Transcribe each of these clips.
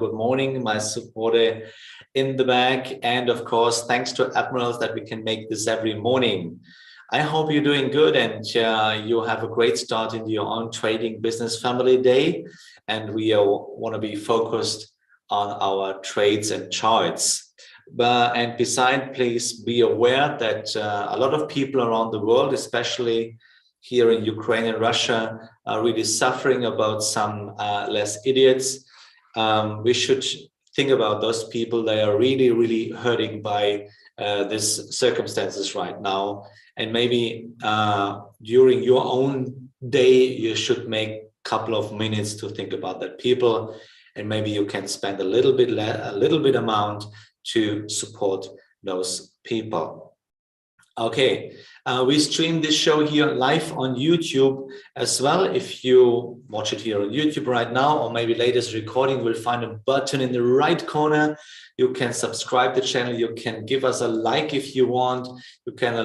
Good morning, my supporter in the back. And of course, thanks to Admirals that we can make this every morning. I hope you're doing good and you have a great start into your own trading business family day. And we want to be focused on our trades and charts. And besides, please be aware that a lot of people around the world, especially here in Ukraine and Russia, are really suffering about some less idiots. We should think about those people. They are really, really hurting by these circumstances right now. And maybe during your own day, you should make a couple of minutes to think about that people. And maybe you can spend a little bit amount to support those people. Okay, we stream this show here live on YouTube as well. If you watch it here on YouTube right now, or maybe latest recording, we'll find a button in the right corner. You can subscribe the channel. You can give us a like if you want. You can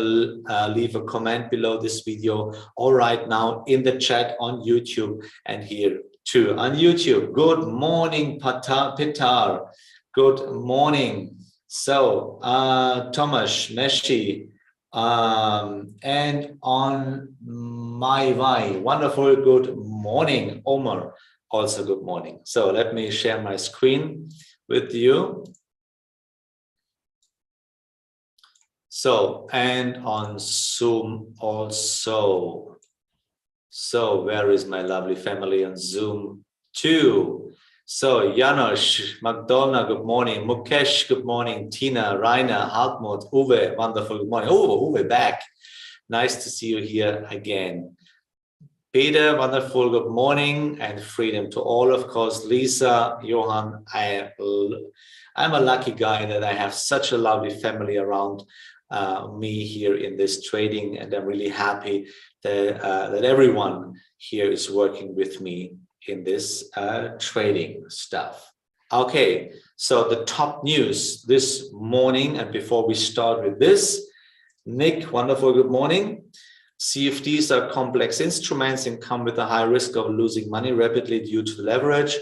leave a comment below this video, or right now in the chat on YouTube and here too on YouTube. Good morning, Pitar. Good morning. So, Tomasz, Meshi, and on my way, wonderful good morning, Omar, also good morning. So let me share my screen with you. So, and on Zoom also. So where is my lovely family on Zoom too? So Janos, Magdalena, good morning. Mukesh, good morning. Tina, Rainer, Hartmut, Uwe, wonderful, good morning. Oh, Uwe, back. Nice to see you here again. Peter, wonderful, good morning. And freedom to all, of course. Lisa, Johan, I'm a lucky guy that I have such a lovely family around me here in this trading. And I'm really happy that everyone here is working with me in this trading stuff. Okay, so the top news this morning, and before we start with this, Nick, wonderful, good morning. CFDs are complex instruments and come with a high risk of losing money rapidly due to leverage.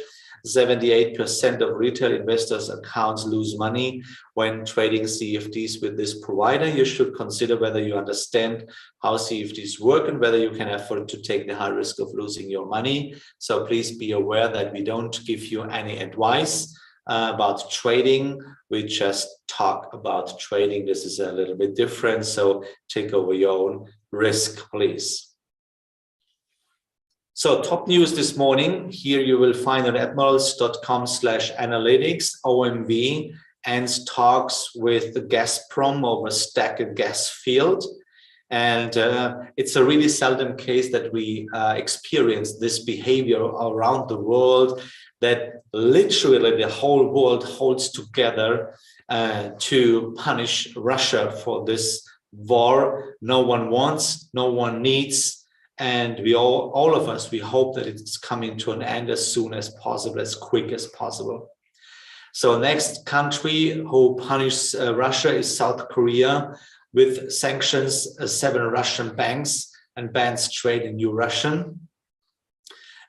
78% of retail investors' accounts lose money when trading CFDs with this provider. You should consider whether you understand how CFDs work and whether you can afford to take the high risk of losing your money. So please be aware that we don't give you any advice about trading. We just talk about trading. This is a little bit different. So take over your own risk, please. So top news this morning, here you will find on admirals.com/analytics, OMV ends talks with the Gazprom over stacked gas field. And it's a really seldom case that we experience this behavior around the world, that literally the whole world holds together to punish Russia for this war. No one wants, no one needs. And we all of us, we hope that it's coming to an end as soon as possible, as quick as possible. So next country who punishes Russia is South Korea with sanctions 7 Russian banks and bans trade in new Russian.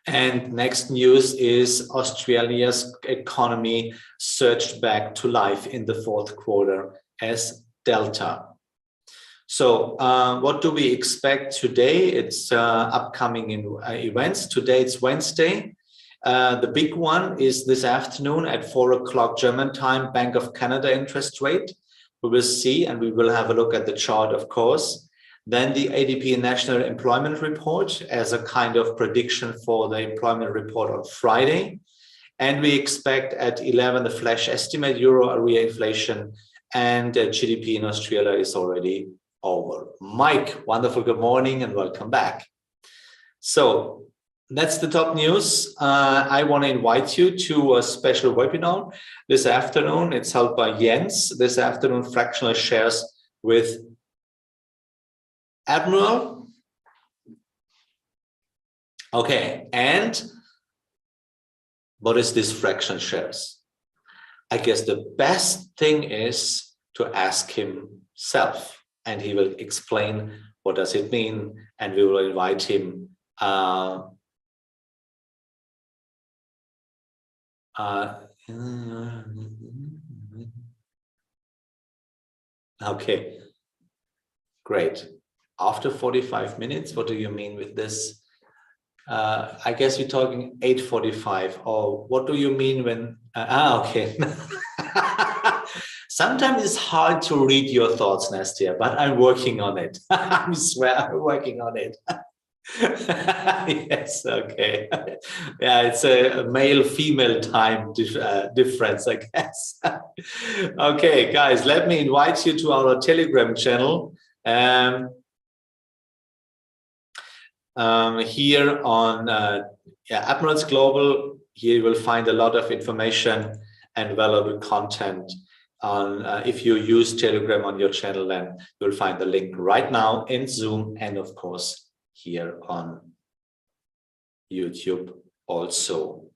And next news is Australia's economy surged back to life in the 4th quarter as Delta. So what do we expect today? It's upcoming events. Today it's Wednesday. The big one is this afternoon at 4 o'clock German time, Bank of Canada interest rate. We will see, and we will have a look at the chart, of course. Then the ADP National Employment Report as a kind of prediction for the employment report on Friday. And we expect at 11 the flash estimate, euro area inflation, and GDP in Australia is already over. Mike, wonderful, good morning and welcome back. So that's the top news. I want to invite you to a special webinar this afternoon. It's held by Jens this afternoon, fractional shares with Admiral. Okay, and what is this fractional shares? I guess the best thing is to ask himself. And he will explain what does it mean, and we will invite him Okay, great. After 45 minutes, what do you mean with this? I guess you're talking 8:45, or what do you mean when, okay. Sometimes it's hard to read your thoughts, Nastia, but I'm working on it. I swear I'm working on it. Yes, okay. Yeah, it's a male-female time difference, I guess. Okay, guys, let me invite you to our Telegram channel. Here on Admirals Global, here you will find a lot of information and valuable content. On if you use Telegram on your channel, then you'll find the link right now in Zoom, and of course here on YouTube also.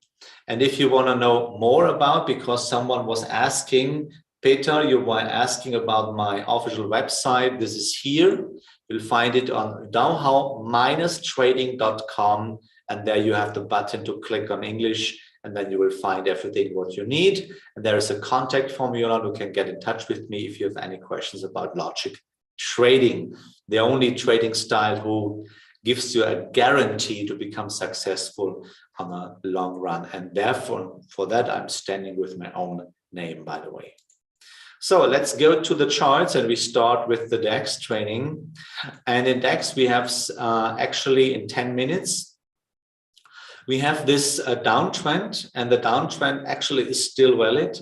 And if you want to know more about, because someone was asking, Peter, you were asking about my official website. This is here. You'll find it on dow-trading.com, and there you have the button to click on English, and then you will find everything what you need. And there is a contact formula. You can get in touch with me if you have any questions about logic trading, the only trading style who gives you a guarantee to become successful on a long run. And therefore, for that, I'm standing with my own name, by the way. So let's go to the charts, and we start with the DAX training. And in DAX, we have actually in 10 minutes, we have this downtrend, and the downtrend actually is still valid.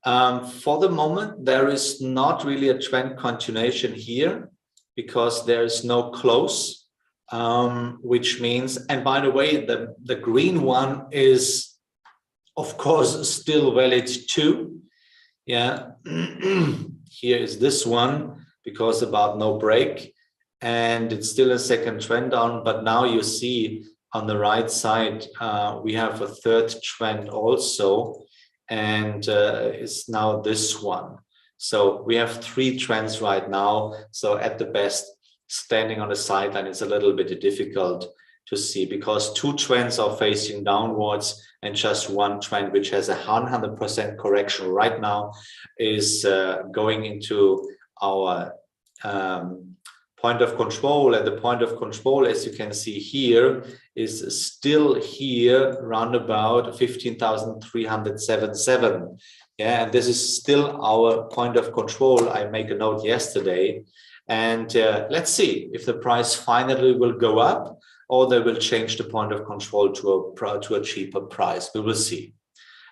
For the moment, there is not really a trend continuation here because there is no close, which means, and by the way, the green one is, of course, still valid too. Yeah, here is this one because about no break, and it's still a second trend down, but now you see on the right side, we have a third trend also, and it's now this one. So we have three trends right now. So at the best, standing on the sideline is a little bit difficult to see because two trends are facing downwards and just one trend, which has a 100% correction right now, is going into our point of control. And the point of control, as you can see here, is still here around about 15,377. Yeah, and this is still our point of control. I make a note yesterday, and let's see if the price finally will go up or they will change the point of control to a cheaper price. We will see.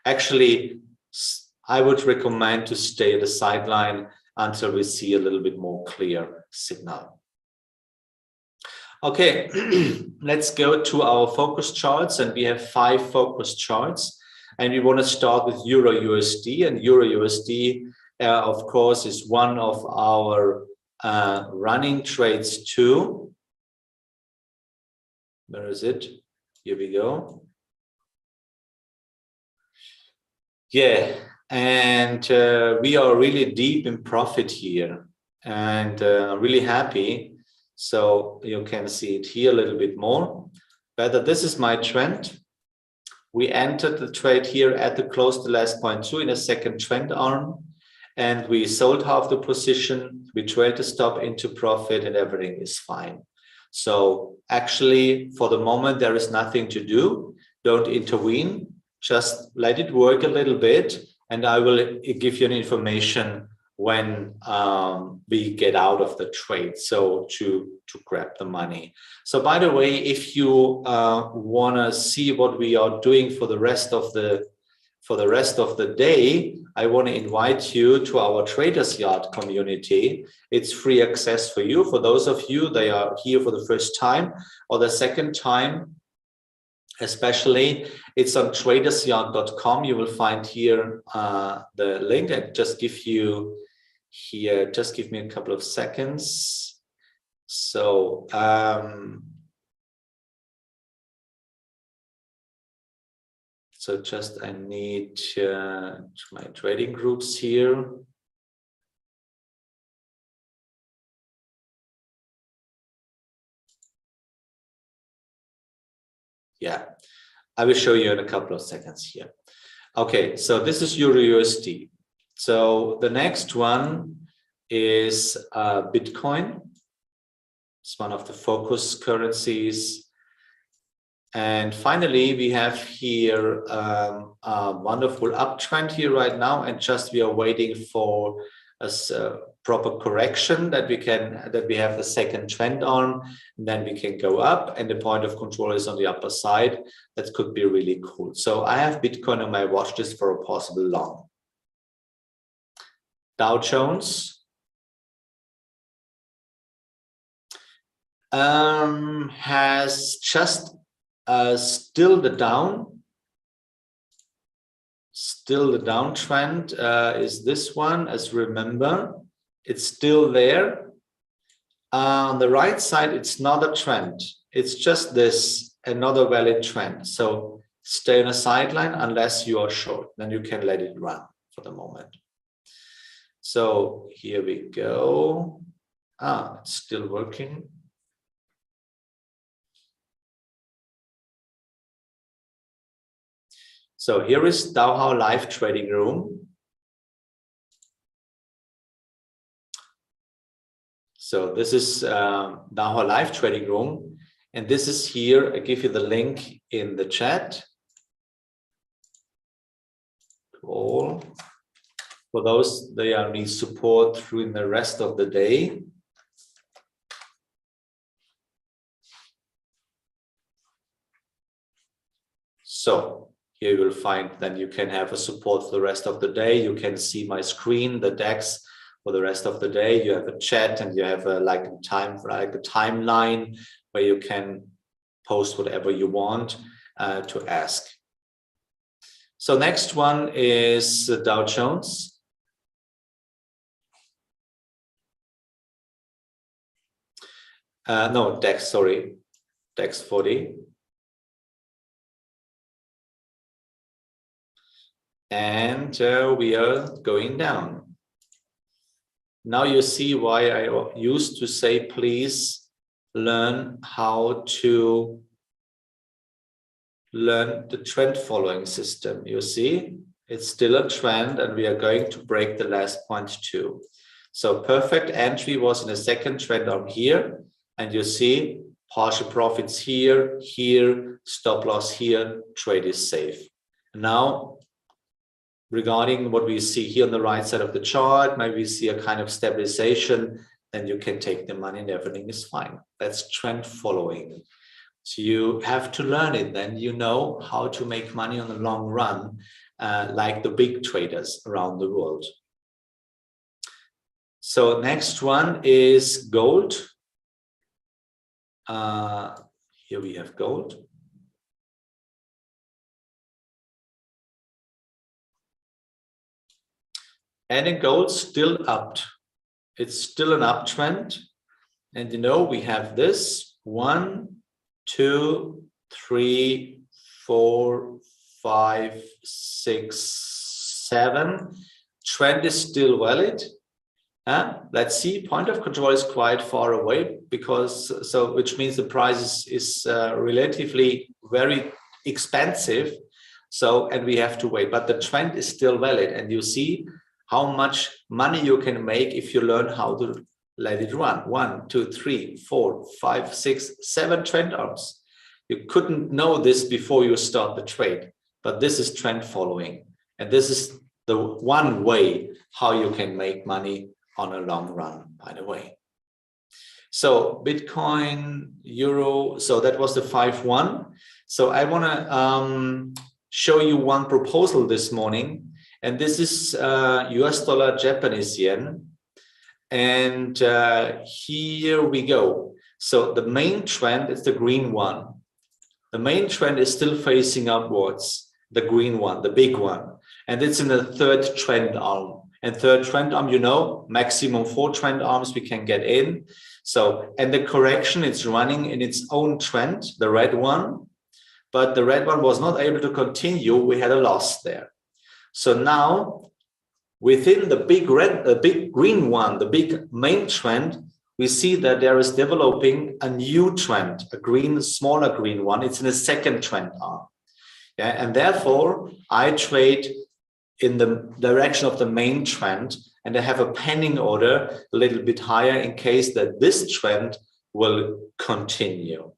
Actually, I would recommend to stay at the sideline until we see a little bit more clear signal. Okay, let's go to our focus charts, and we have 5 focus charts, and we want to start with Euro USD, and Euro USD, of course, is one of our running trades too. Where is it? Here we go. Yeah, and we are really deep in profit here, and really happy. So you can see it here a little bit more. But this is my trend. We entered the trade here at the close to last point 2 in a second trend arm, and we sold half the position. We trailed the stop into profit, and everything is fine. So actually, for the moment, there is nothing to do. Don't intervene. Just let it work a little bit, and I will give you an information when we get out of the trade, so to grab the money. So by the way, if you want to see what we are doing for the rest of the day, I want to invite you to our Traders Yard community. It's free access for you. For those of you that are here for the first time or the second time, especially, it's on tradersyard.com. You will find here the link. I just give you here, just give me a couple of seconds. So just I need my trading groups here. Yeah, I will show you in a couple of seconds here. Okay, so this is Euro USD. So the next one is Bitcoin. It's one of the focus currencies. And finally, we have here a wonderful uptrend here right now, and just we are waiting for a proper correction that we have the second trend arm, and then we can go up, and the point of control is on the upper side. That could be really cool. So I have Bitcoin on my watch list for a possible long. Dow Jones has just still the downtrend is this one. As remember, it's still there. On the right side, it's not a trend. It's just this, another valid trend. So stay on a sideline unless you are short. Then you can let it run for the moment. So here we go. It's still working. So here is Dow live trading room. So this is Dow live trading room, and this is here. I give you the link in the chat. Cool. For those that need support through the rest of the day. So here you will find then you can have a support for the rest of the day. You can see my screen, the DAX for the rest of the day. You have a chat and you have a timeline where you can post whatever you want to ask. So next one is Dow Jones. No, DAX, sorry, DAX 40. And we are going down. Now you see why I used to say, please learn how to learn the trend following system. You see, it's still a trend and we are going to break the last point too. So perfect entry was in the second trend arm here. And you see partial profits here, stop loss here, trade is safe. Now, regarding what we see here on the right side of the chart, maybe we see a kind of stabilization, then you can take the money and everything is fine. That's trend following. So you have to learn it, then you know how to make money on the long run, like the big traders around the world. So next one is gold. Here we have gold. And in gold, still up. It's still an uptrend. And you know, we have this 1, 2, 3, 4, 5, 6, 7. Trend is still valid. Let's see, point of control is quite far away because, so which means the price is relatively very expensive. So, and we have to wait, but the trend is still valid. And you see how much money you can make if you learn how to let it run. 1, 2, 3, 4, 5, 6, 7 trend arms. You couldn't know this before you start the trade, but this is trend following. And this is the one way how you can make money on a long run, by the way. So Bitcoin, Euro, so that was the 5-1. So I want to show you one proposal this morning. And this is US dollar, Japanese yen. And here we go. So the main trend is the green one. The main trend is still facing upwards, the green one, the big one. And it's in the third trend arm. And third trend arm, you know, maximum 4 trend arms we can get in. So, and the correction, it's running in its own trend, the red one. But the red one was not able to continue. We had a loss there. So now, within the big red, the big green one, the big main trend, we see that there is developing a new trend, a green, smaller green one. It's in a second trend arm. Yeah, and therefore I trade in the direction of the main trend, and I have a pending order a little bit higher in case that this trend will continue,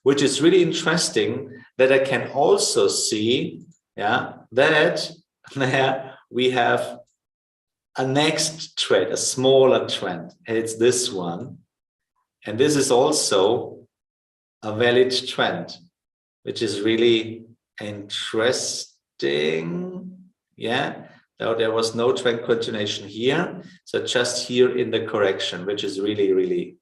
which is really interesting that I can also see, yeah, that there we have a next trend, a smaller trend. It's this one. And this is also a valid trend, which is really interesting. Yeah, now there was no trend continuation here. So just here in the correction, which is really, really,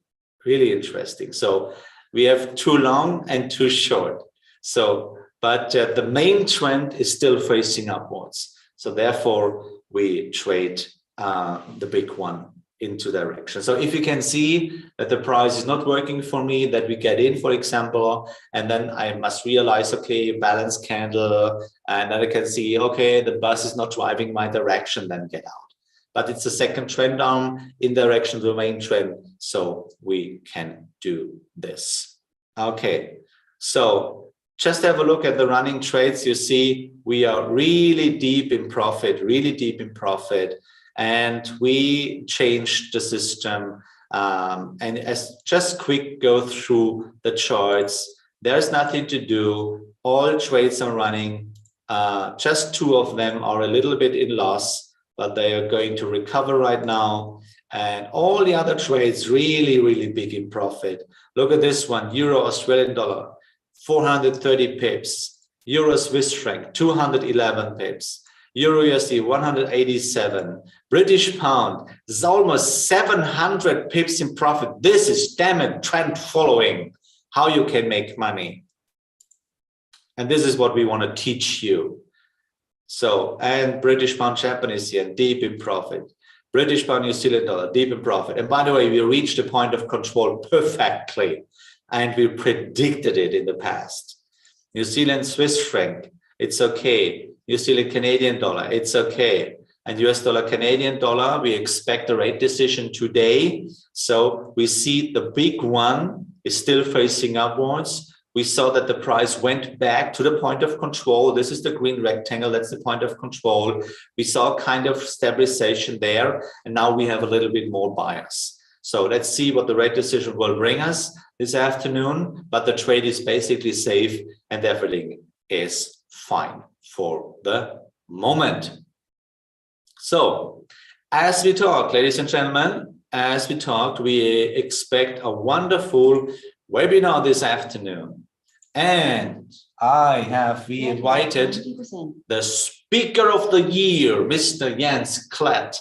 really interesting. So we have too long and too short. So, but the main trend is still facing upwards. So therefore we trade the big one into direction. So if you can see that the price is not working for me, that we get in, for example, and then I must realize, okay, balance candle, and then I can see, okay, the bus is not driving my direction, then get out. But it's a second trend arm in direction of the main trend, so we can do this. Okay, so just have a look at the running trades. You see we are really deep in profit, and we changed the system. And as just quick go through the charts, there's nothing to do. All trades are running. Just two of them are a little bit in loss, but they are going to recover right now. And all the other trades really, really big in profit. Look at this one, Euro Australian dollar, 430 pips, Euro Swiss franc, 211 pips. Euro USD 187, British pound is almost 700 pips in profit. This is damn it, trend following, how you can make money. And this is what we want to teach you. So, and British pound Japanese yen, deep in profit. British pound New Zealand dollar, deep in profit. And by the way, we reached the point of control perfectly. And we predicted it in the past. New Zealand Swiss franc, it's okay. New Zealand Canadian dollar, it's okay. And US dollar Canadian dollar, we expect a rate decision today. So we see the big one is still facing upwards. We saw that the price went back to the point of control. This is the green rectangle, that's the point of control. We saw kind of stabilization there, and now we have a little bit more bias. So let's see what the rate decision will bring us this afternoon, but the trade is basically safe and everything is fine for the moment. So as we talk, ladies and gentlemen, as we talked, we expect a wonderful webinar this afternoon. And we invited the speaker of the year, Mr. Jens Klett,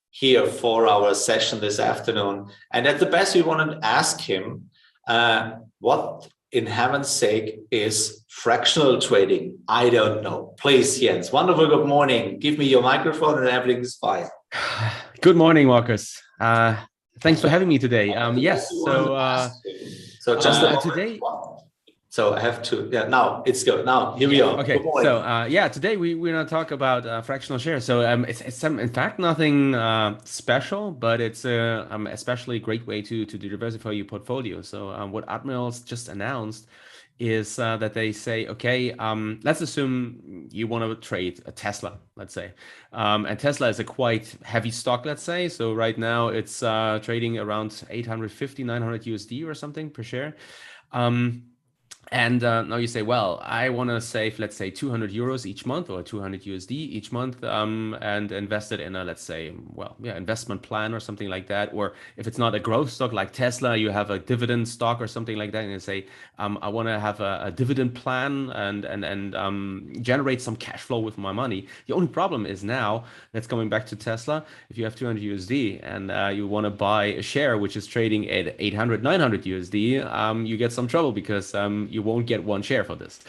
here for our session this afternoon. And at the best, we want to ask him what in heaven's sake is fractional trading? I don't know. Please, Jens. Wonderful. Good morning. Give me your microphone and everything is fine. Good morning, Markus. Thanks for having me today. Yes. So just today. So I have to, now it's good. Now, here we are. Okay, so today we're going to talk about fractional shares. So it's in fact nothing special, but it's especially a great way to diversify your portfolio. So what Admirals just announced is that they say, okay, let's assume you want to trade a Tesla, let's say. And Tesla is a quite heavy stock, let's say. So right now it's trading around 850, 900 USD or something per share. And now you say, well, I want to save, let's say, 200 euros each month or 200 USD each month and invest it in a, let's say, investment plan or something like that. Or if it's not a growth stock like Tesla, you have a dividend stock or something like that. And you say, I want to have a dividend plan and generate some cash flow with my money. The only problem is now, that's coming back to Tesla, if you have 200 USD and you want to buy a share which is trading at 800, 900 USD, you get some trouble because you won't get one share for this.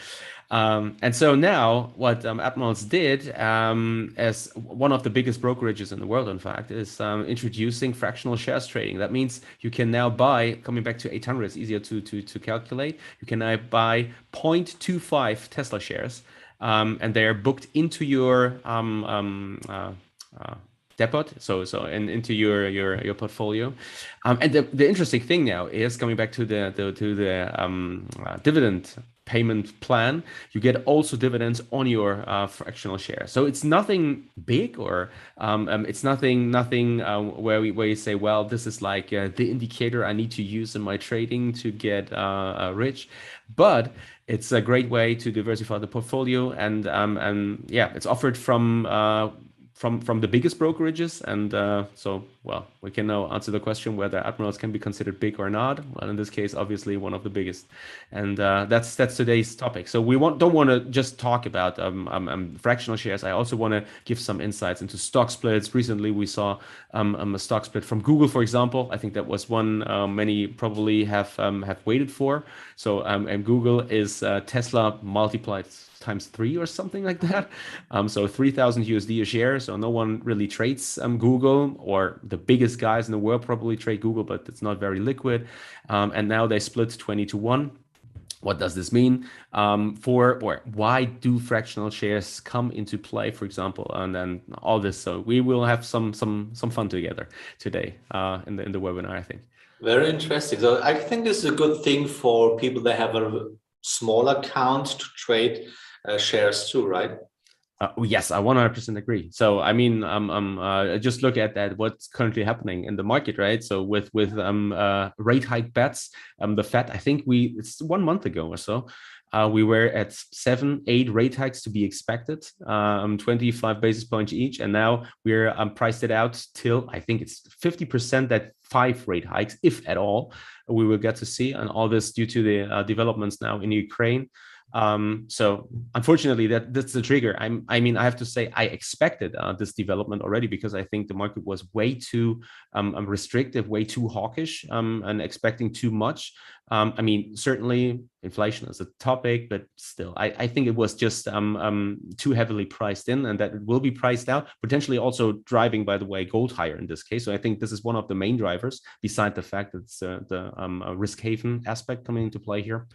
And so now what Admirals did as one of the biggest brokerages in the world, in fact, is introducing fractional shares trading. That means you can now buy, coming back to 800, it's easier to calculate. You can now buy 0.25 Tesla shares and they are booked into your depot, so into your portfolio. And the interesting thing now is coming back to the dividend payment plan. You get also dividends on your fractional share. So it's nothing big, or it's nothing where you say, well, this is like the indicator I need to use in my trading to get rich. But it's a great way to diversify the portfolio, and yeah, it's offered from the biggest brokerages, and so, well, we can now answer the question whether Admirals can be considered big or not. Well, in this case, obviously one of the biggest, and that's today's topic. So we don't want to just talk about fractional shares. I also want to give some insights into stock splits. Recently, we saw a stock split from Google, for example. I think that was one many probably have waited for. So and Google is Tesla multiplied times 3 or something like that. So 3,000 USD a share. So no one really trades Google, or the biggest guys in the world probably trade Google, but it's not very liquid. And now they split 20-1. What does this mean or why do fractional shares come into play, for example, and then all this? So we will have some fun together today in the webinar, I think. Very interesting. So I think this is a good thing for people that have a small account to trade shares too, right? Yes, I 100% agree. So I mean, just look at that. What's currently happening in the market, right? So with rate hike bets, the Fed, I think it's 1 month ago or so, we were at 7-8 rate hikes to be expected, 25 basis points each, and now we're priced it out till, I think it's 50% that 5 rate hikes, if at all, we will get to see, and all this due to the developments now in Ukraine. So unfortunately, that's the trigger. I mean, I have to say I expected this development already, because I think the market was way too restrictive, way too hawkish, and expecting too much. I mean, certainly inflation is a topic, but still, I think it was just too heavily priced in, and that it will be priced out, potentially also driving, by the way, gold higher in this case. So I think this is one of the main drivers, beside the fact that it's the risk haven aspect coming into play here.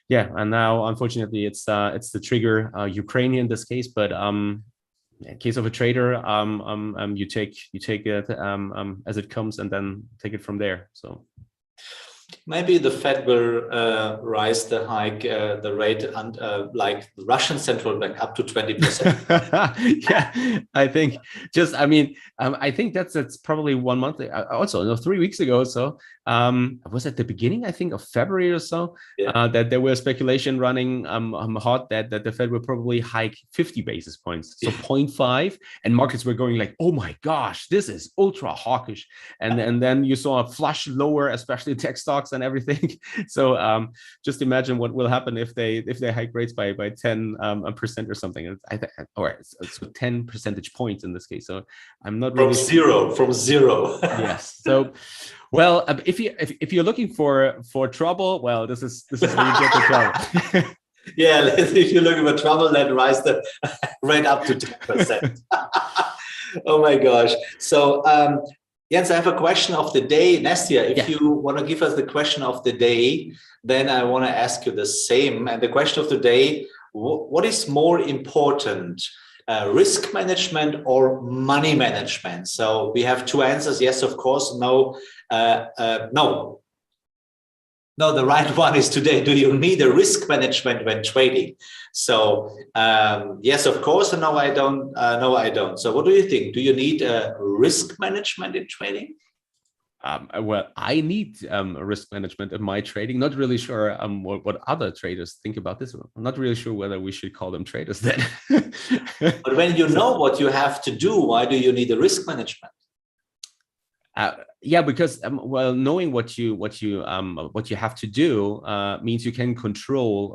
Yeah, and now unfortunately it's the trigger, Ukraine in this case, but in case of a trader, you take it as it comes, and then take it from there. So maybe the Fed will rise the rate, and like the Russian central bank, up to 20%. Yeah, I think I think that's probably 1 month. Also, 3 weeks ago or so, was at the beginning, I think, of February or so, yeah, that there was speculation running hot that the Fed would probably hike 50 basis points, so 0.5, and markets were going like, oh my gosh, this is ultra hawkish, and then you saw a flush lower, especially tech stocks and everything. So just imagine what will happen if they hike rates by 10% or something. Or so 10 percentage points in this case. So I'm not really from zero. Yes. So, well, if you're looking for trouble, well, this is where you get the trouble. Yeah, if you're looking for trouble, then rise the rate up to 10%. Oh my gosh. So Jens, I have a question of the day. Nestia, if you want to give us the question of the day, then I want to ask you the same. And the question of the day, what is more important, risk management or money management? So we have 2 answers. Yes, of course. No, no. No, the right one is today. Do you need a risk management when trading? So yes, of course. And no, I don't. No, I don't. So what do you think? Do you need a risk management in trading? Well, I need risk management in my trading. Not really sure what other traders think about this. I'm not really sure whether we should call them traders then. But when you know what you have to do, why do you need a risk management? Yeah, because well, knowing what you have to do means you can control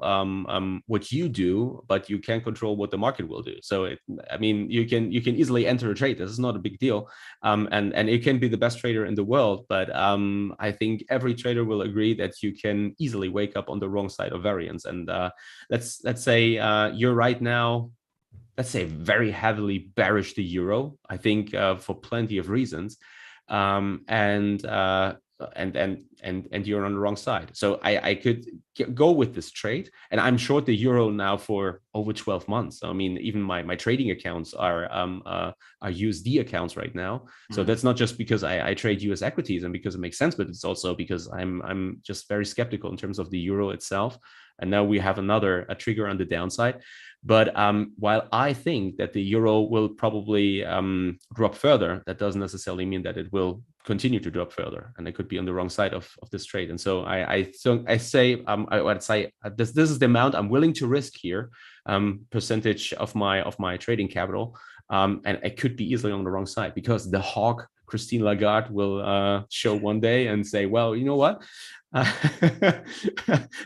what you do, but you can't control what the market will do. So I mean, you can easily enter a trade. This is not a big deal, and it can be the best trader in the world. But I think every trader will agree that you can easily wake up on the wrong side of variance. And let's say you're right now, let's say, very heavily bearish the euro. I think for plenty of reasons. And and you're on the wrong side. So I could go with this trade, and I'm short the euro now for over 12 months. I mean, even my trading accounts are USD accounts right now. So that's not just because I trade US equities and because it makes sense, but it's also because I'm just very skeptical in terms of the euro itself. And now we have a trigger on the downside. But while I think that the euro will probably drop further, that doesn't necessarily mean that it will continue to drop further, and it could be on the wrong side of this trade. And so I say this is the amount I'm willing to risk here, percentage of my trading capital, and it could be easily on the wrong side because the hawk Christine Lagarde will show one day and say, well, you know what?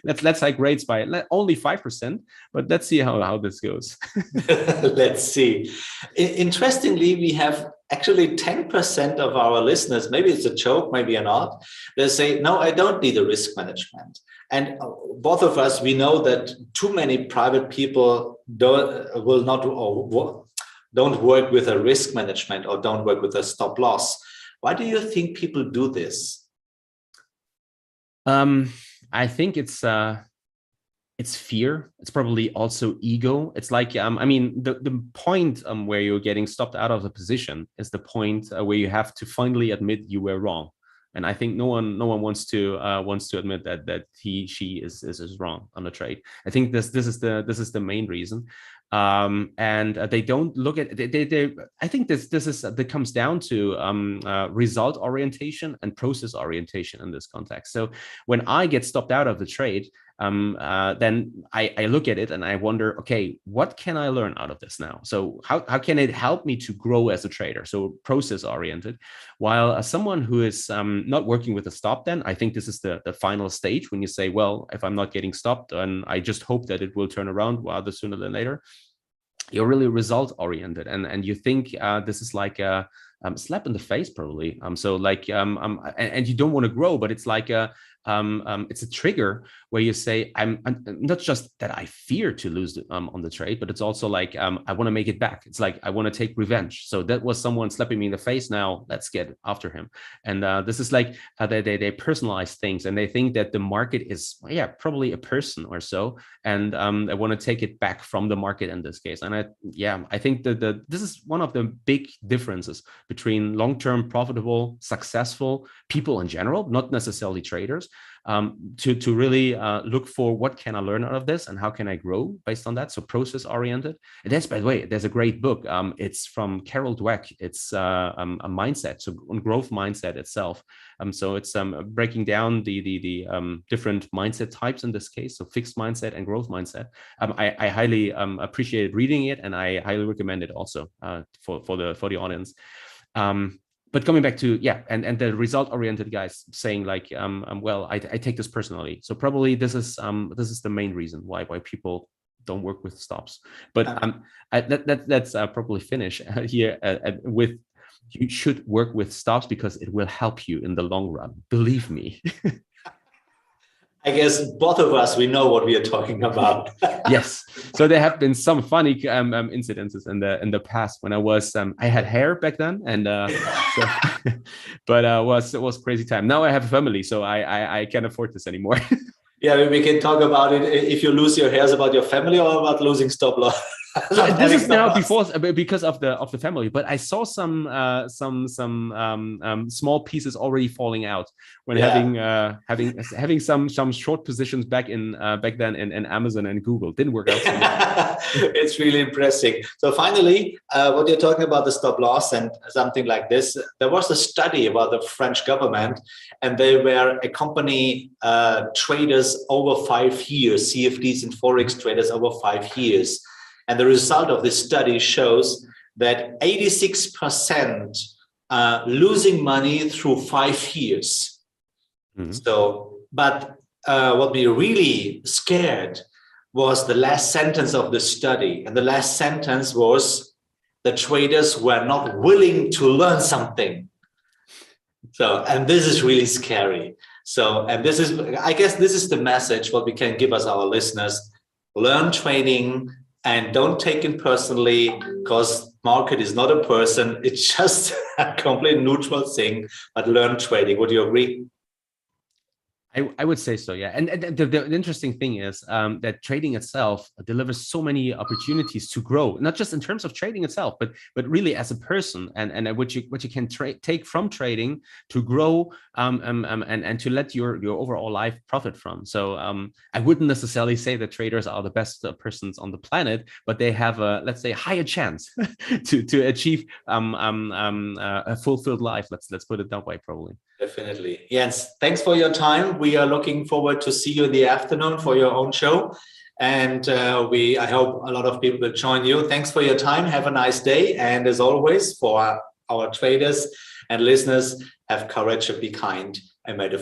Let's hike rates by only 5%, but let's see how this goes. Let's see. Interestingly, we have actually 10% of our listeners, maybe it's a joke, maybe not, they say, no, I don't need a risk management. And both of us, we know that too many private people don't work with a risk management or don't work with a stop loss. Why do you think people do this? I think it's fear. It's probably also ego. It's like, I mean, the point where you're getting stopped out of the position is the point where you have to finally admit you were wrong. And I think no one wants to admit that she is wrong on the trade. I think this is the main reason. And they don't look at they I think that comes down to result orientation and process orientation in this context. So when I get stopped out of the trade, then I look at it and I wonder, okay, what can I learn out of this now? So how can it help me to grow as a trader? So process oriented. While someone who is not working with a stop, then I think this is the final stage when you say, well, if I'm not getting stopped, and I just hope that it will turn around rather sooner than later. You're really result oriented, and you think this is like a slap in the face, probably. So like, and you don't want to grow, but it's like it's a trigger where you say, I'm not just that I fear to lose on the trade, but it's also like I want to make it back. It's like I want to take revenge. So that was someone slapping me in the face. Now let's get after him. And this is like they personalize things, and they think that the market is probably a person or so, and they want to take it back from the market in this case. And I think that this is one of the big differences between long-term profitable, successful people in general, not necessarily traders, to really look for what can I learn out of this and how can I grow based on that. So process oriented. And that's, by the way, there's a great book. It's from Carol Dweck. It's a mindset, so on growth mindset itself. So it's breaking down the different mindset types in this case. So fixed mindset and growth mindset. I highly appreciated reading it, and I highly recommend it also for the audience. But coming back to, and the result-oriented guys saying like, well, I take this personally. So probably this is the main reason why people don't work with stops. But let's probably finish here with, you should work with stops because it will help you in the long run. Believe me. I guess both of us, we know what we are talking about. Yes. So there have been some funny incidences in the past when I had hair back then, and but it was crazy time. Now I have a family, so I can't afford this anymore. Yeah, we can talk about it. If you lose your hairs, about your family or about losing stop loss. So this is now because of the family, but I saw some small pieces already falling out when having some short positions back then in Amazon and Google. Didn't work out so well. It's really impressive. So finally, what you're talking about, the stop loss and something like this, there was a study about the French government, and they were accompanying traders over 5 years, CFDs and Forex traders over 5 years. And the result of this study shows that 86% are losing money through 5 years. Mm-hmm. So, but what we really scared was the last sentence of the study. And the last sentence was, the traders were not willing to learn something. So, and this is really scary. So, and this is, I guess this is the message what we can give us our listeners: learn trading. And don't take it personally, because market is not a person. It's just a complete neutral thing, but learn trading. Would you agree? I would say so, yeah. And the interesting thing is that trading itself delivers so many opportunities to grow, not just in terms of trading itself, but really as a person, and what you can take from trading to grow, and to let your overall life profit from. So I wouldn't necessarily say that traders are the best persons on the planet, but they have a, let's say, higher chance to achieve a fulfilled life. Let's put it that way, probably. Definitely. Yes. Thanks for your time. We are looking forward to see you in the afternoon for your own show. And I hope a lot of people will join you. Thanks for your time. Have a nice day. And as always, for our traders and listeners, have courage and be kind, and may the